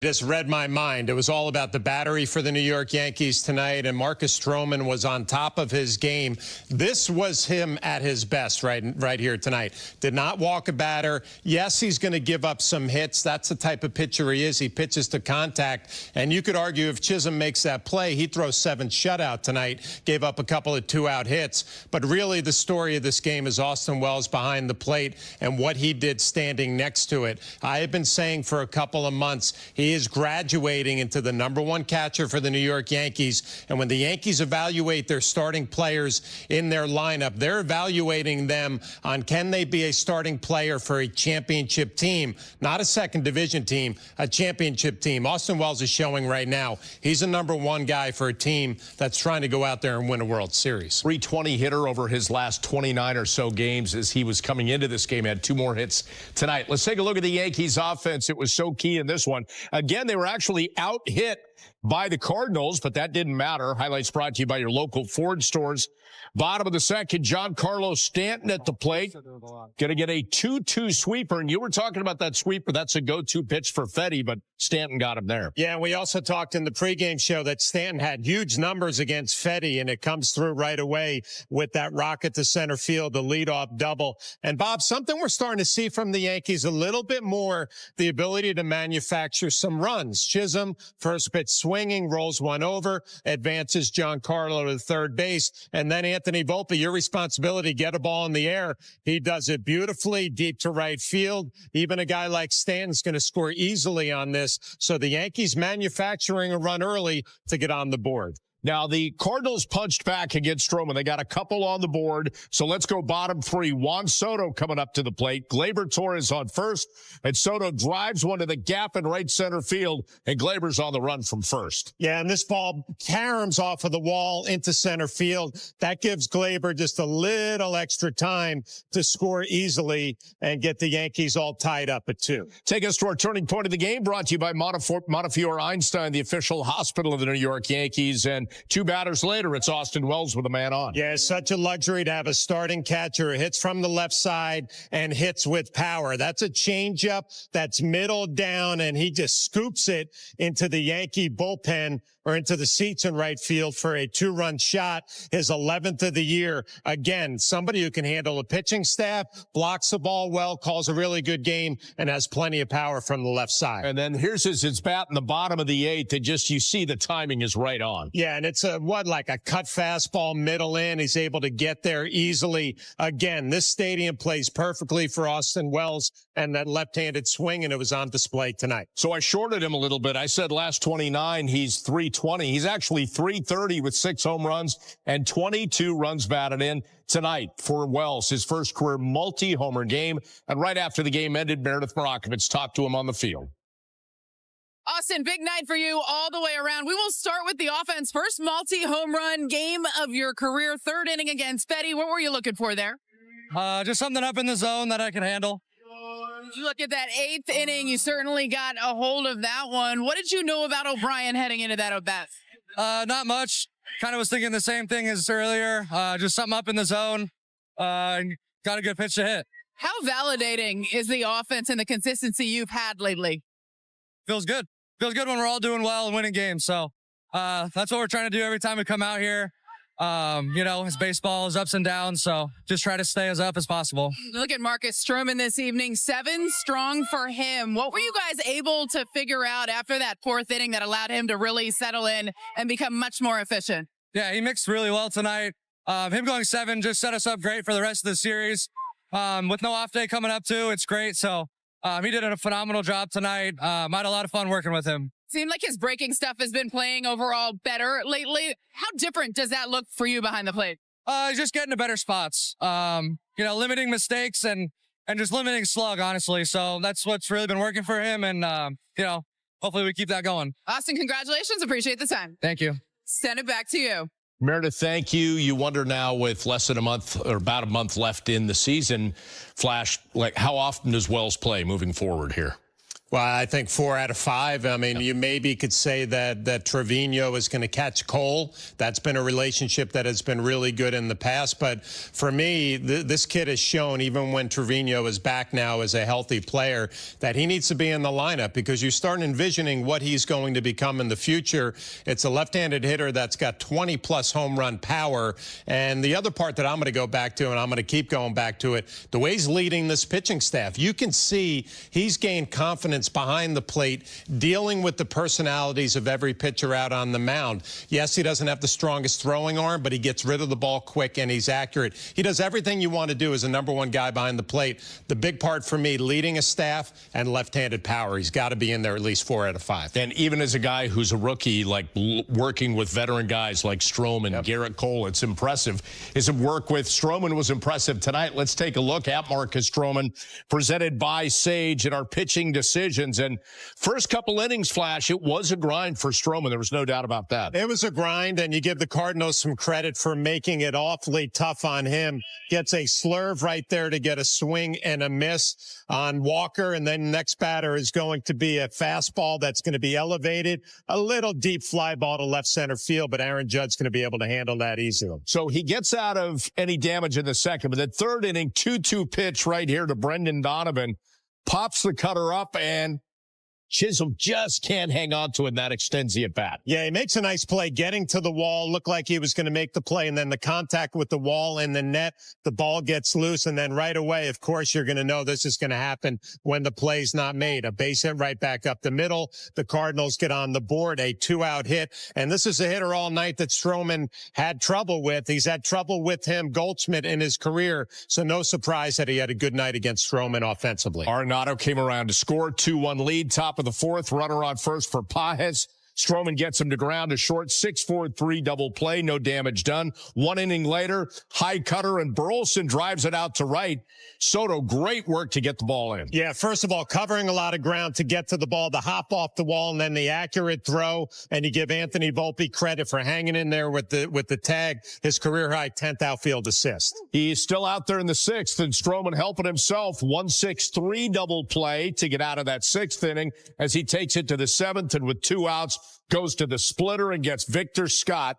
Just read my mind. It was all about the battery for the New York Yankees tonight, and Marcus Stroman was on top of his game. This was him at his best right here tonight. Did not walk a batter. Yes, he's going to give up some hits. That's the type of pitcher he is. He pitches to contact, and you could argue if Chisholm makes that play, he throws 7 shutout tonight, gave up a couple of 2-out hits. But really the story of this game is Austin Wells behind the plate and what he did standing next to it. I have been saying for a couple of months, he is graduating into the #1 catcher for the New York Yankees. And when the Yankees evaluate their starting players in their lineup, they're evaluating them on can they be a starting player for a championship team, not a second division team, a championship team. Austin Wells is showing right now he's a #1 guy for a team that's trying to go out there and win a World Series. 320 hitter over his last 29 or so games as he was coming into this game. Had 2 more hits tonight. Let's take a look at the Yankees offense. It was so key in this one. Again, they were actually out-hit by the Cardinals, but that didn't matter. Highlights brought to you by your local Ford stores. Bottom of the second, Giancarlo Stanton at the plate. Going to get a 2-2 sweeper. And you were talking about that sweeper. That's a go-to pitch for Fetty, but Stanton got him there. Yeah, we also talked in the pregame show that Stanton had huge numbers against Fetty, and it comes through right away with that rocket to center field, the leadoff double. And, Bob, something we're starting to see from the Yankees a little bit more, the ability to manufacture some runs. Chisholm, first pitch swinging, rolls one over, advances Giancarlo to third base, and then Anthony Volpe, your responsibility, get a ball in the air. He does it beautifully, deep to right field. Even a guy like Stanton's going to score easily on this. So the Yankees manufacturing a run early to get on the board. Now, the Cardinals punched back against Stroman. They got a couple on the board. So let's go bottom 3. Juan Soto coming up to the plate. Gleyber Torres on first. And Soto drives one to the gap in right center field. And Gleyber's on the run from first. Yeah, and this ball caroms off of the wall into center field. That gives Gleyber just a little extra time to score easily and get the Yankees all tied up at 2. Take us to our turning point of the game, brought to you by Montefiore Einstein, the official hospital of the New York Yankees. And 2 batters later, it's Austin Wells with a man on. Yeah, it's such a luxury to have a starting catcher who hits from the left side and hits with power. That's a changeup that's middle down, and he just scoops it into the Yankee bullpen or into the seats in right field for a 2-run shot, his 11th of the year. Again, somebody who can handle a pitching staff, blocks the ball well, calls a really good game, and has plenty of power from the left side. And then here's his bat in the bottom of the 8th, and just you see the timing is right on. Yeah, and it's like a cut fastball middle in. He's able to get there easily. Again, this stadium plays perfectly for Austin Wells and that left-handed swing, and it was on display tonight. So I shorted him a little bit. I said last 29, he's 320. He's actually 330 with 6 home runs and 22 runs batted in tonight for Wells, his first career multi-homer game. And right after the game ended, Meredith Marakovits talked to him on the field. Austin, big night for you all the way around. We will start with the offense. First multi-home run game of your career, 3rd inning against Fetty. What were you looking for there? Just something up in the zone that I can handle. You look at that 8th inning, you certainly got a hold of that one. What did you know about O'Brien heading into that at-bat? Not much. Kind of was thinking the same thing as earlier. Just something up in the zone. And got a good pitch to hit. How validating is the offense and the consistency you've had lately? Feels good. Feels good when we're all doing well and winning games. So that's what we're trying to do every time we come out here. It's baseball, is ups and downs, so just try to stay as up as possible. Look at Marcus Stroman this evening, 7 strong for him. What were you guys able to figure out after that 4th inning that allowed him to really settle in and become much more efficient? Yeah, he mixed really well tonight. Him going 7 just set us up great for the rest of the series. With no off day coming up too, it's great. So he did a phenomenal job tonight. I had a lot of fun working with him. Seemed like his breaking stuff has been playing overall better lately. How different does that look for you behind the plate? Just getting to better spots. Limiting mistakes and just limiting slug, honestly. So that's what's really been working for him. And, hopefully we keep that going. Austin, congratulations. Appreciate the time. Thank you. Send it back to you. Meredith, thank you. You wonder now with less than a month or about a month left in the season, Flash, like how often does Wells play moving forward here? Well, I think 4 out of 5. I mean, you maybe could say that Trevino is going to catch Cole. That's been a relationship that has been really good in the past. But for me, this kid has shown, even when Trevino is back now as a healthy player, that he needs to be in the lineup because you start envisioning what he's going to become in the future. It's a left-handed hitter that's got 20-plus home run power. And the other part that I'm going to go back to, and I'm going to keep going back to it, the way he's leading this pitching staff, you can see he's gained confidence behind the plate, dealing with the personalities of every pitcher out on the mound. Yes, he doesn't have the strongest throwing arm, but he gets rid of the ball quick and he's accurate. He does everything you want to do as a #1 guy behind the plate. The big part for me, leading a staff and left-handed power. He's got to be in there at least 4 out of 5. And even as a guy who's a rookie, like working with veteran guys like Stroman, Garrett Cole, it's impressive. His work with Stroman was impressive tonight. Let's take a look at Marcus Stroman, presented by Sage, in our pitching decisions. And first couple innings, Flash, it was a grind for Stroman. There was no doubt about that. It was a grind, and you give the Cardinals some credit for making it awfully tough on him. Gets a slurve right there to get a swing and a miss on Walker, and then next batter is going to be a fastball that's going to be elevated. A little deep fly ball to left center field, but Aaron Judge's going to be able to handle that easily. So he gets out of any damage in the second, but the third inning, 2-2 pitch right here to Brendan Donovan. Pops the cutter up, and Chisholm just can't hang on to it, and that extends the at-bat. Yeah, he makes a nice play getting to the wall. Looked like he was going to make the play, and then the contact with the wall and the net, the ball gets loose, and then right away, of course, you're going to know this is going to happen when the play's not made. A base hit right back up the middle. The Cardinals get on the board, a 2-out hit, and this is a hitter all night that Stroman had trouble with. He's had trouble with him, Goldschmidt, in his career, so no surprise that he had a good night against Stroman offensively. Arenado came around to score, 2-1 lead, top of the fourth, runner on first for Pages. Stroman gets him to ground, a short 6-4-3 double play, no damage done. 1 inning later, high cutter, and Burleson drives it out to right. Soto, great work to get the ball in. Yeah, first of all, covering a lot of ground to get to the ball, the hop off the wall, and then the accurate throw. And you give Anthony Volpe credit for hanging in there with the tag, his career-high 10th outfield assist. He's still out there in the 6th, and Stroman helping himself. 1-6-3 double play to get out of that 6th inning as he takes it to the 7th, and with 2 outs, goes to the splitter and gets Victor Scott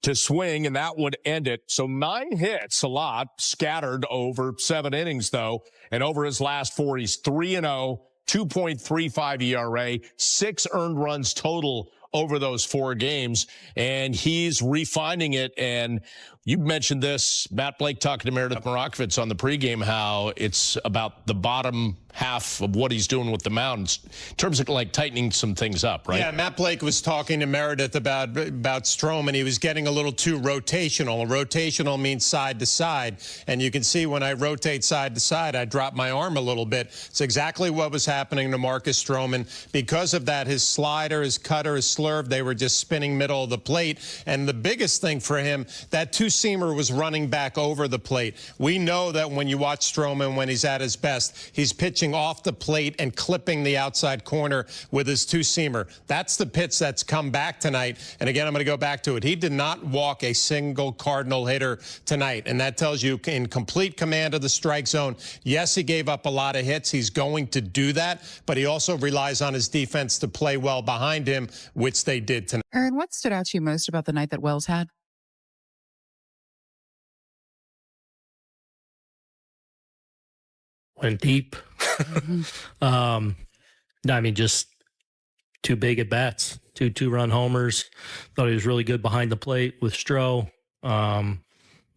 to swing, and that would end it. So 9 hits, a lot, scattered over 7 innings, though. And over his last 4, he's 3-0, 2.35 ERA, 6 earned runs total over those 4 games. And he's refining it. And you mentioned this, Matt Blake talking to Meredith Marakovitz on the pregame, how it's about the bottom half of what he's doing with the mound in terms of like tightening some things up, right? Yeah, Matt Blake was talking to Meredith about Stroman. He was getting a little too rotational. Rotational means side to side, and you can see when I rotate side to side, I drop my arm a little bit. It's exactly what was happening to Marcus Stroman. Because of that, his slider, his cutter, his slurve, they were just spinning middle of the plate. And the biggest thing for him, that two-seamer was running back over the plate. We know that when you watch Stroman, when he's at his best, he's pitching off the plate and clipping the outside corner with his two-seamer. That's the pitch that's come back tonight. And again, I'm going to go back to it. He did not walk a single Cardinal hitter tonight, and that tells you in complete command of the strike zone. Yes, he gave up a lot of hits. He's going to do that, but he also relies on his defense to play well behind him, which they did tonight. Aaron, what stood out to you most about the night that Wells had? Went deep. I mean, just 2 big at bats, two-run homers. Thought he was really good behind the plate with Stroh.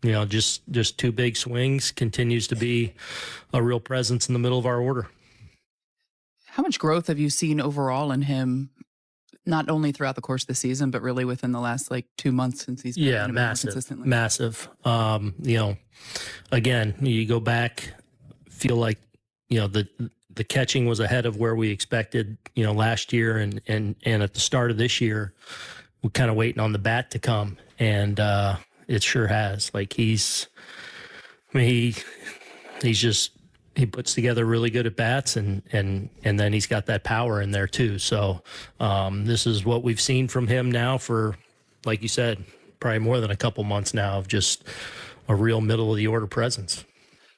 Just 2 big swings. Continues to be a real presence in the middle of our order. How much growth have you seen overall in him, not only throughout the course of the season, but really within the last 2 months since he's been consistently? Massive. Again, you go back, feel like the catching was ahead of where we expected last year, and at the start of this year we're kind of waiting on the bat to come, and it sure has. He puts together really good at bats, and then he's got that power in there too. So this is what we've seen from him now for, like you said, probably more than a couple months now of just a real middle of the order presence.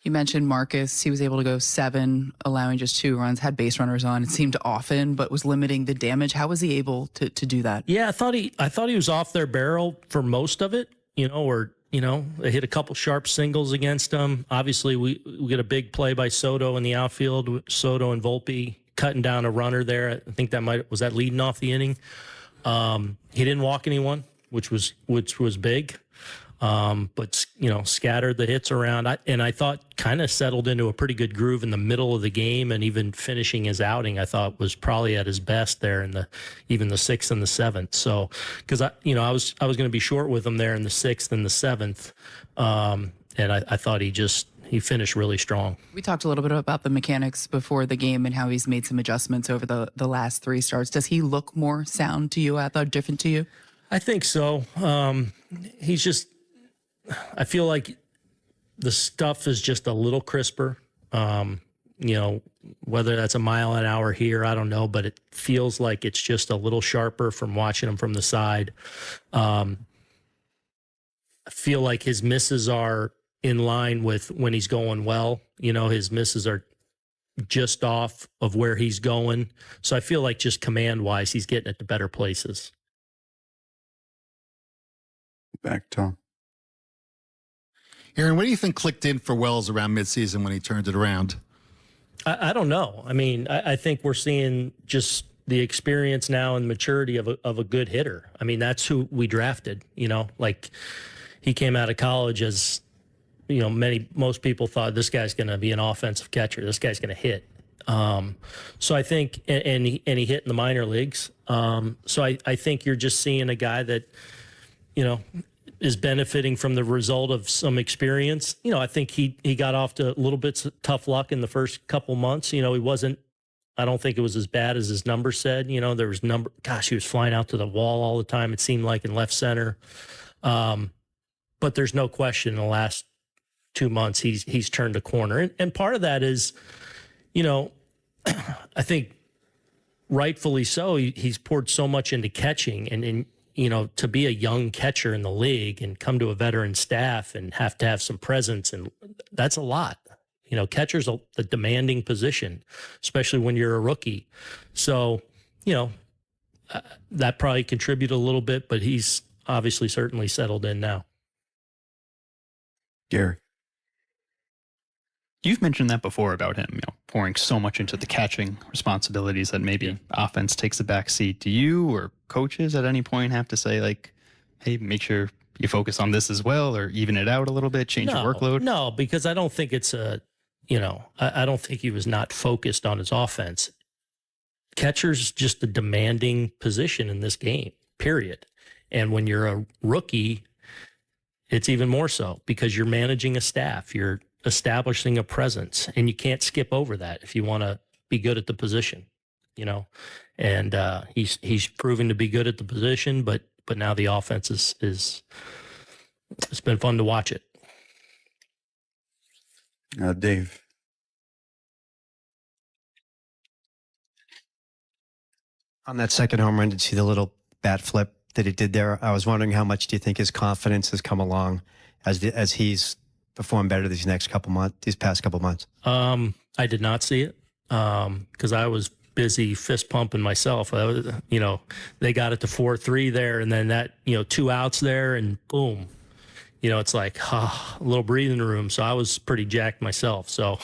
You mentioned Marcus. He was able to go 7, allowing just 2 runs, had base runners on, it seemed often, but was limiting the damage. How was he able to do that? Yeah, I thought he was off their barrel for most of it, they hit a couple sharp singles against them. Obviously, we get a big play by Soto in the outfield, Soto and Volpe cutting down a runner there. I think was that leading off the inning. He didn't walk anyone, which was big. But scattered the hits around. I thought kind of settled into a pretty good groove in the middle of the game, and even finishing his outing, I thought was probably at his best there in even the 6th and the 7th. So, because I was going to be short with him there in the 6th and the 7th, and I thought he finished really strong. We talked a little bit about the mechanics before the game and how he's made some adjustments over the last 3 starts. Does he look more sound to you? I thought different to you? I think so. I feel like the stuff is just a little crisper. Whether that's a mile an hour here, I don't know, but it feels like it's just a little sharper from watching him from the side. I feel like his misses are in line with when he's going well. His misses are just off of where he's going. So I feel like just command-wise, he's getting it to better places. Back, Tom. Aaron, what do you think clicked in for Wells around midseason when he turned it around? I don't know. I mean, I think we're seeing just the experience now and maturity of a good hitter. I mean, that's who we drafted, like he came out of college as, most people thought this guy's going to be an offensive catcher. This guy's going to hit. So I think, and he hit in the minor leagues. So I think you're just seeing a guy that, is benefiting from the result of some experience. I think he got off to a little bit tough luck in the first couple months. He wasn't, I don't think it was as bad as his numbers said. There was he was flying out to the wall all the time, it seemed like, in left center. But there's no question in the last 2 months, he's turned a corner. And part of that is, I think rightfully so, he's poured so much into catching and to be a young catcher in the league and come to a veteran staff and have to have some presence, and that's a lot. Catcher's a demanding position, especially when you're a rookie. So, that probably contributed a little bit, but he's obviously certainly settled in now. Gary. You've mentioned that before about him, pouring so much into the catching responsibilities that maybe offense takes a back seat. Do you or coaches at any point have to say, like, hey, make sure you focus on this as well, or even it out a little bit, change your workload? No, because I don't think it's I don't think he was not focused on his offense. Catcher's just a demanding position in this game, period. And when you're a rookie, it's even more so because you're managing a staff. You're establishing a presence, and you can't skip over that if you want to be good at the position, and he's proven to be good at the position, but now the offense is it's been fun to watch it. Dave. On that second home run, did you see the little bat flip that he did there? I was wondering how much do you think his confidence has come along as he's performed better these past couple months? I did not see it because I was busy fist pumping myself. They got it to 4-3 there, and then that 2 outs there, and boom, it's like a little breathing room. So I was pretty jacked myself. So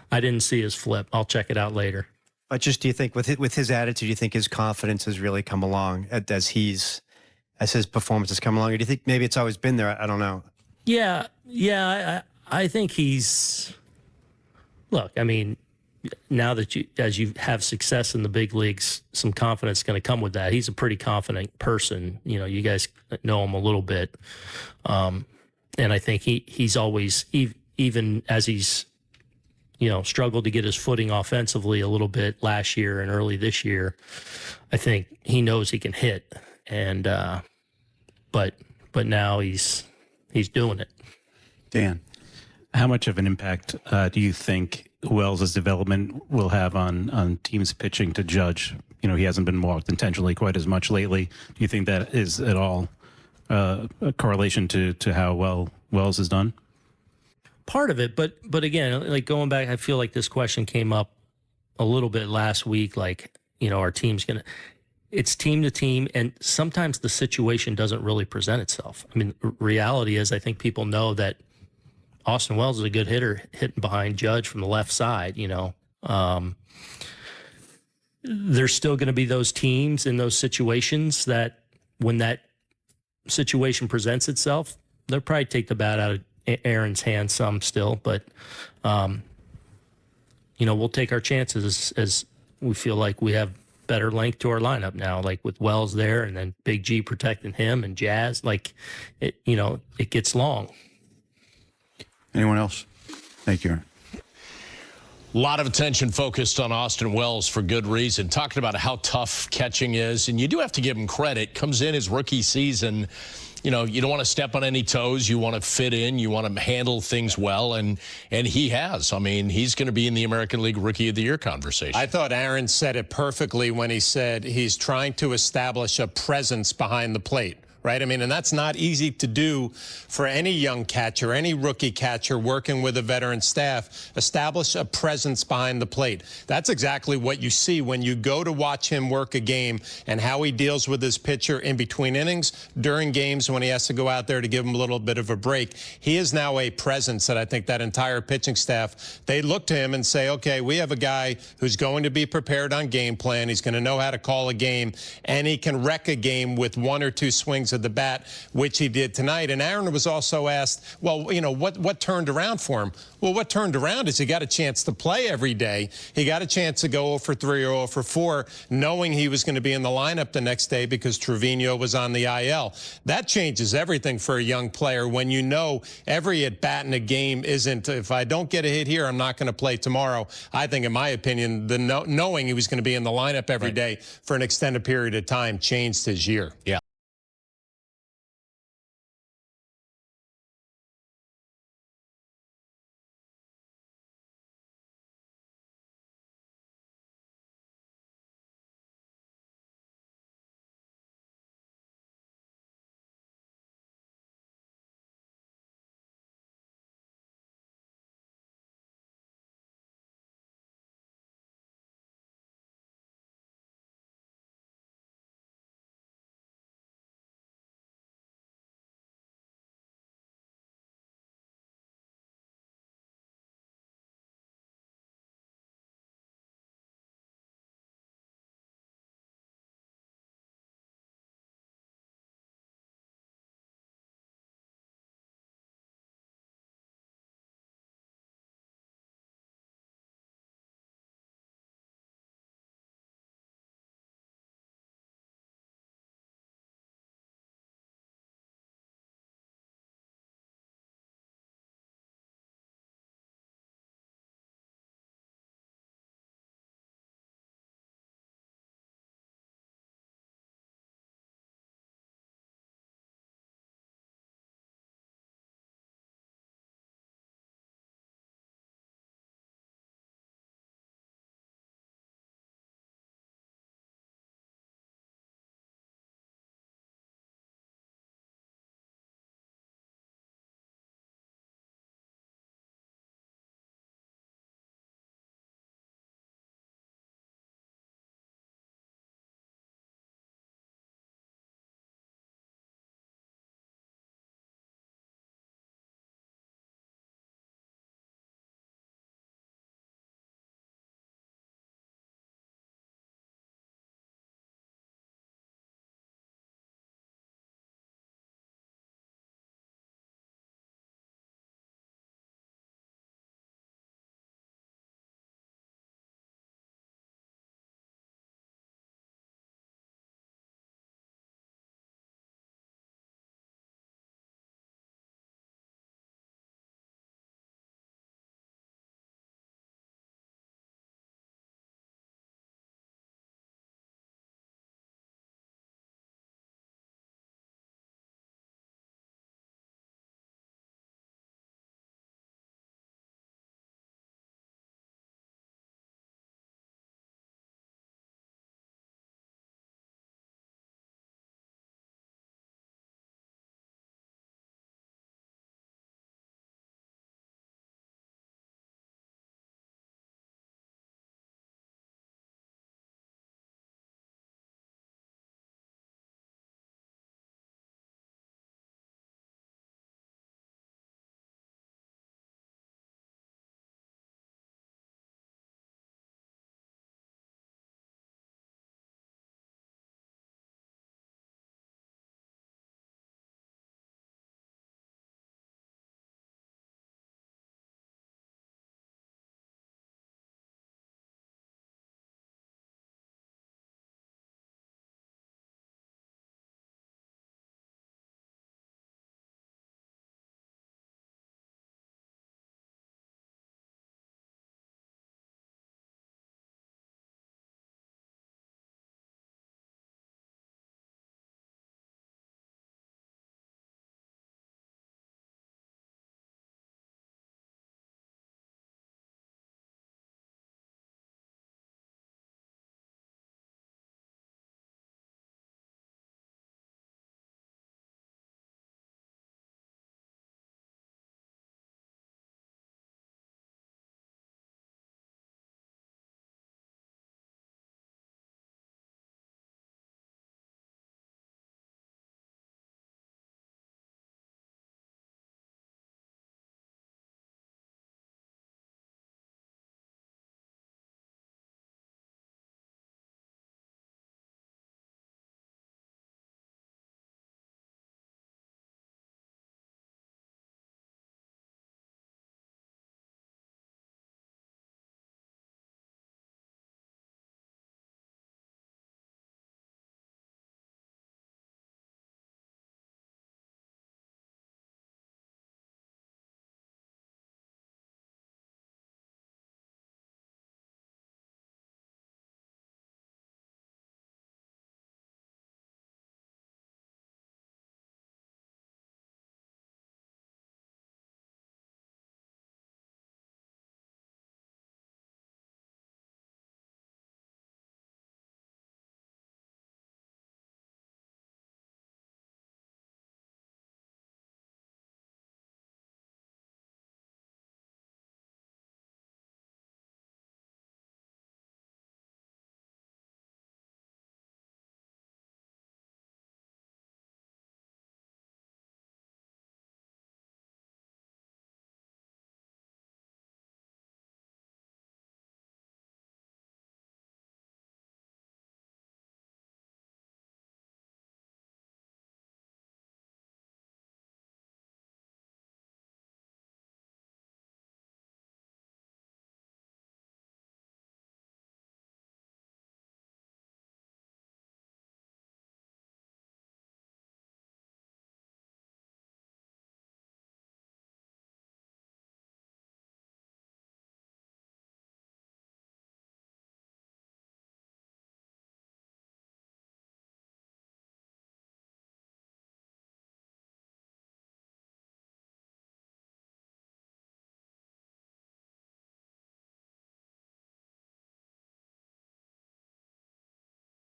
I didn't see his flip. I'll check it out later. But just, do you think with his attitude, do you think his confidence has really come along as his performance has come along? Or do you think maybe it's always been there? I don't know. Yeah. I think he's. Look, I mean, now that as you have success in the big leagues, some confidence is going to come with that. He's a pretty confident person. You guys know him a little bit, and I think he's always, even as he's struggled to get his footing offensively a little bit last year and early this year, I think he knows he can hit, and but now he's doing it. Dan. How much of an impact do you think Wells' development will have on teams pitching to Judge? He hasn't been walked intentionally quite as much lately. Do you think that is at all a correlation to how well Wells has done? part of it. But again, like going back, I feel like this question came up a little bit last week. Like, our team's it's team to team, and sometimes the situation doesn't really present itself. I mean, reality is, I think people know that Austin Wells is a good hitter hitting behind Judge from the left side. There's still going to be those teams in those situations that when that situation presents itself, they'll probably take the bat out of Aaron's hand some still, but we'll take our chances as we feel like we have better length to our lineup now, like with Wells there and then Big G protecting him and Jazz. Like it gets long. Anyone else? Thank you, Aaron. A lot of attention focused on Austin Wells for good reason, talking about how tough catching is. And you do have to give him credit. Comes in his rookie season. You don't want to step on any toes. You want to fit in. You want to handle things well. And he has. I mean, he's going to be in the American League Rookie of the Year conversation. I thought Aaron said it perfectly when he said he's trying to establish a presence behind the plate. Right? I mean, and that's not easy to do for any young catcher, any rookie catcher working with a veteran staff. Establish a presence behind the plate. That's exactly what you see when you go to watch him work a game and how he deals with his pitcher in between innings, during games when he has to go out there to give him a little bit of a break. He is now a presence that I think that entire pitching staff, they look to him and say, okay, we have a guy who's going to be prepared on game plan. He's going to know how to call a game, and he can wreck a game with one or two swings of the bat, which he did tonight. And Aaron was also asked, well, what turned around for him? Well, what turned around is he got a chance to play every day. He got a chance to go 0 for 3 or 0 for 4, knowing he was going to be in the lineup the next day because Trevino was on the IL. That changes everything for a young player when you know every at-bat in a game isn't, if I don't get a hit here, I'm not going to play tomorrow. I think, in my opinion, knowing he was going to be in the lineup every day for an extended period of time changed his year. Yeah.